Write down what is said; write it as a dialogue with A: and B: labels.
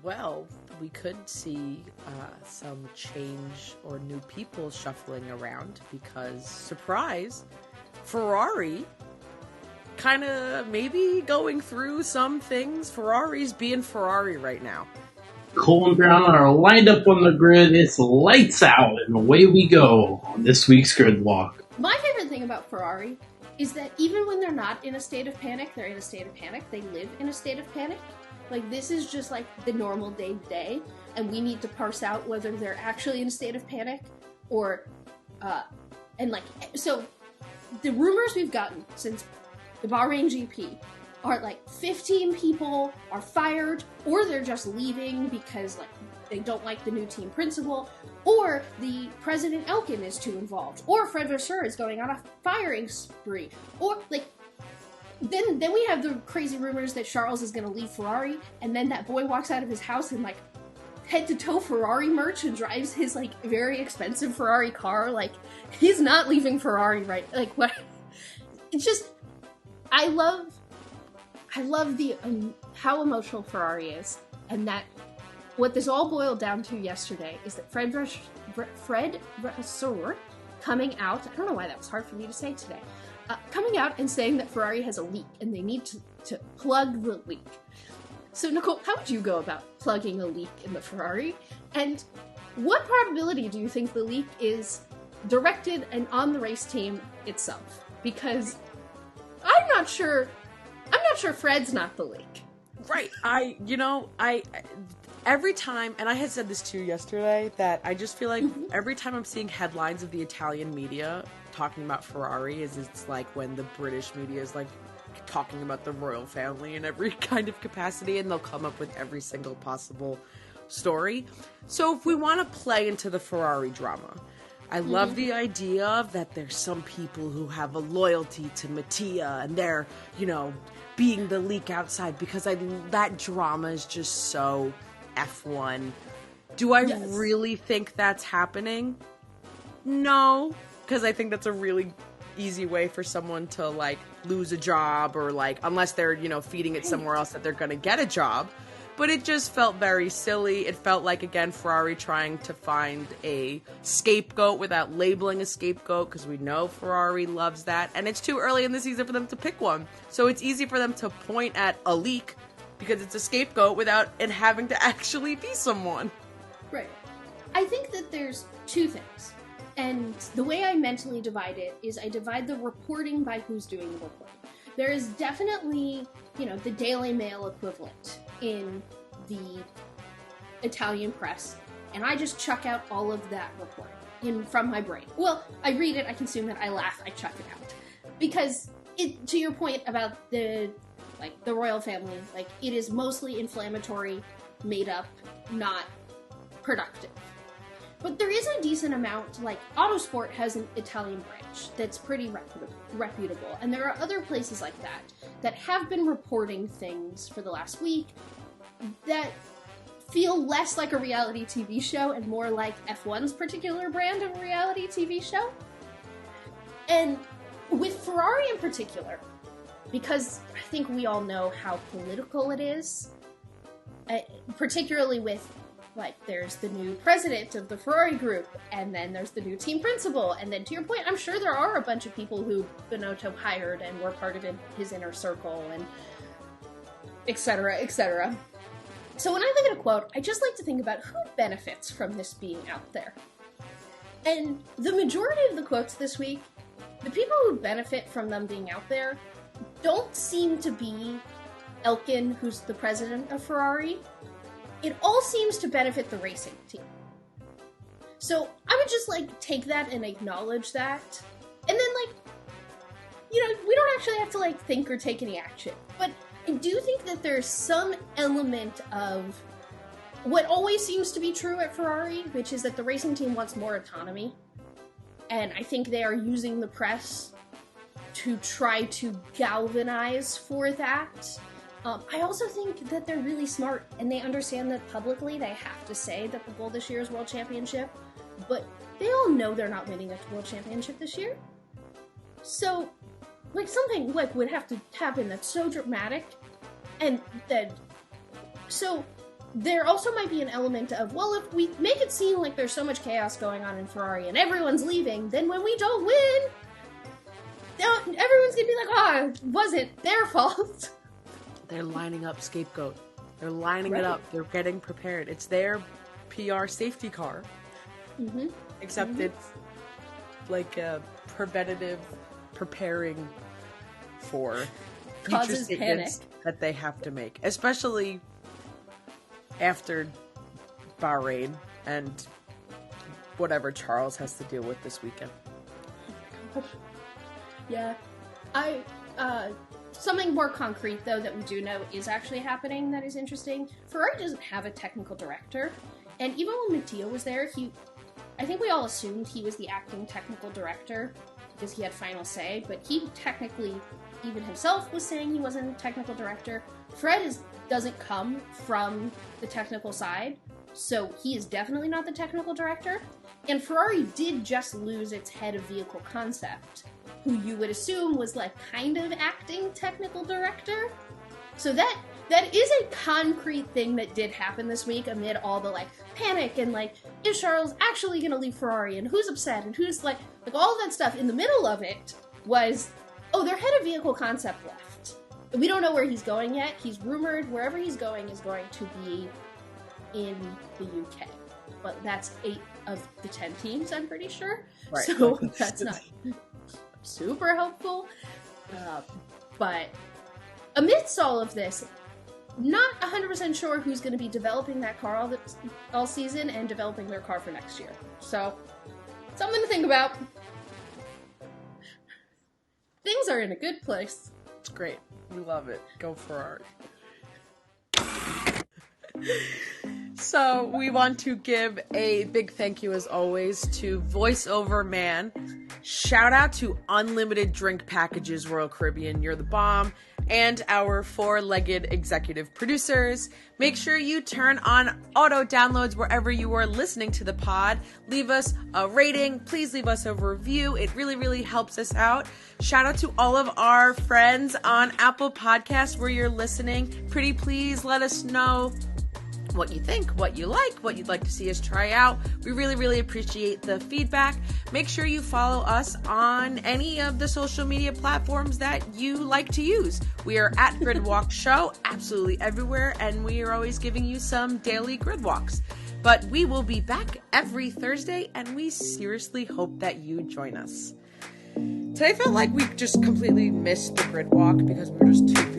A: well, we could see some change or new people shuffling around because, surprise, Ferrari kind of maybe going through some things. Ferrari's being Ferrari right now.
B: Nicole and Briana are lined up on the grid. It's lights out, and away we go on this week's grid walk.
C: My favorite thing about Ferrari is that even when they're not in a state of panic, they're in a state of panic. They live in a state of panic. Like, this is just like the normal day-to-day, and we need to parse out whether they're actually in a state of panic or, so the rumors we've gotten since the Bahrain GP are like 15 people are fired, or they're just leaving because like they don't like the new team principal, or the President Elkin is too involved, or Fred Vasseur is going on a firing spree, or like then we have the crazy rumors that Charles is going to leave Ferrari, and then that boy walks out of his house in like head-to-toe Ferrari merch and drives his like very expensive Ferrari car. Like, he's not leaving Ferrari, right? Like, what? It's just, I love the how emotional Ferrari is, and that what this all boiled down to yesterday is that Fred Vasseur coming out. I don't know why that was hard for me to say today. Coming out and saying that Ferrari has a leak and they need to plug the leak. So, Nicole, how would you go about plugging a leak in the Ferrari? And what probability do you think the leak is directed and on the race team itself? Because I'm not sure Fred's not the leak.
A: Right. Every time, and I had said this to you yesterday, that I just feel like every time I'm seeing headlines of the Italian media talking about Ferrari, it's like when the British media is like talking about the royal family in every kind of capacity, and they'll come up with every single possible story. So if we want to play into the Ferrari drama, I love the idea that there's some people who have a loyalty to Mattia and they're, being the leak outside, because that drama is just so F1. Do I really think that's happening? No, because I think that's a really easy way for someone to like lose a job, or like, unless they're, feeding it somewhere else, that they're going to get a job. But it just felt very silly. It felt like, again, Ferrari trying to find a scapegoat without labeling a scapegoat, because we know Ferrari loves that. And it's too early in the season for them to pick one. So it's easy for them to point at a leak because it's a scapegoat without it having to actually be someone.
C: Right. I think that there's two things. And the way I mentally divide it is I divide the reporting by who's doing the reporting. There is definitely, the Daily Mail equivalent in the Italian press, and I just chuck out all of that reporting from my brain. Well, I read it, I consume it, I laugh, I chuck it out. Because to your point about the royal family, it is mostly inflammatory, made up, not productive. But there is a decent amount, Autosport has an Italian branch that's pretty reputable, and there are other places like that have been reporting things for the last week that feel less like a reality TV show and more like F1's particular brand of a reality TV show. And with Ferrari in particular, because I think we all know how political it is, particularly with there's the new president of the Ferrari group, and then there's the new team principal, and then to your point, I'm sure there are a bunch of people who Benedetto hired and were part of his inner circle, and et cetera, et cetera. So when I look at a quote, I just like to think about who benefits from this being out there. And the majority of the quotes this week, the people who benefit from them being out there don't seem to be Elkin, who's the president of Ferrari. It all seems to benefit the racing team. So I would just take that and acknowledge that. And then we don't actually have to think or take any action. But I do think that there's some element of what always seems to be true at Ferrari, which is that the racing team wants more autonomy. And I think they are using the press to try to galvanize for that. I also think that they're really smart, and they understand that publicly they have to say that the goal this year is World Championship, but they all know they're not winning a World Championship this year. So, something would have to happen that's so dramatic, and that... So, there also might be an element of, well, if we make it seem like there's so much chaos going on in Ferrari and everyone's leaving, then when we don't win, everyone's gonna be like, oh, it wasn't their fault.
A: They're lining up scapegoat. They're lining it up. They're getting prepared. It's their PR safety car.
C: Mm-hmm.
A: Except it's like a preventative preparing for future
C: Causes
A: statements that they have to make. Especially after Bahrain and whatever Charles has to deal with this weekend.
C: Yeah. Something more concrete, though, that we do know is actually happening that is interesting. Ferrari doesn't have a technical director, and even when Mattia was there, I think we all assumed he was the acting technical director because he had final say, but he technically, even himself, was saying he wasn't a technical director. Fred doesn't come from the technical side, so he is definitely not the technical director. And Ferrari did just lose its head of vehicle concept, who you would assume was like kind of acting technical director. So that is a concrete thing that did happen this week amid all the like panic and like, is Charles actually gonna leave Ferrari and who's upset and who's like all of that stuff. In the middle of it was, oh, their head of vehicle concept left. We don't know where he's going yet. He's rumored wherever he's going is going to be in the UK. But that's 8 of the 10 teams, I'm pretty sure. Right. So that's not super helpful. But amidst all of this, not 100% sure who's going to be developing that car all season and developing their car for next year. So, something to think about. Things are in a good place.
A: It's great. We love it. Go Ferrari. So, we want to give a big thank you, as always, to VoiceOver Man. Shout out to Unlimited Drink Packages Royal Caribbean, you're the bomb, and our 4-legged executive producers. Make sure you turn on auto downloads wherever you are listening to the pod. Leave us a rating. Please leave us a review. It really, really helps us out. Shout out to all of our friends on Apple Podcasts where you're listening. Pretty please let us know what you think, what you like, what you'd like to see us try out. We really, really appreciate the feedback. Make sure you follow us on any of the social media platforms that you like to use. We are at Gridwalk Show, absolutely everywhere, and we are always giving you some daily grid walks. But we will be back every Thursday, and we seriously hope that you join us. Today felt like we just completely missed the grid walk because we were just too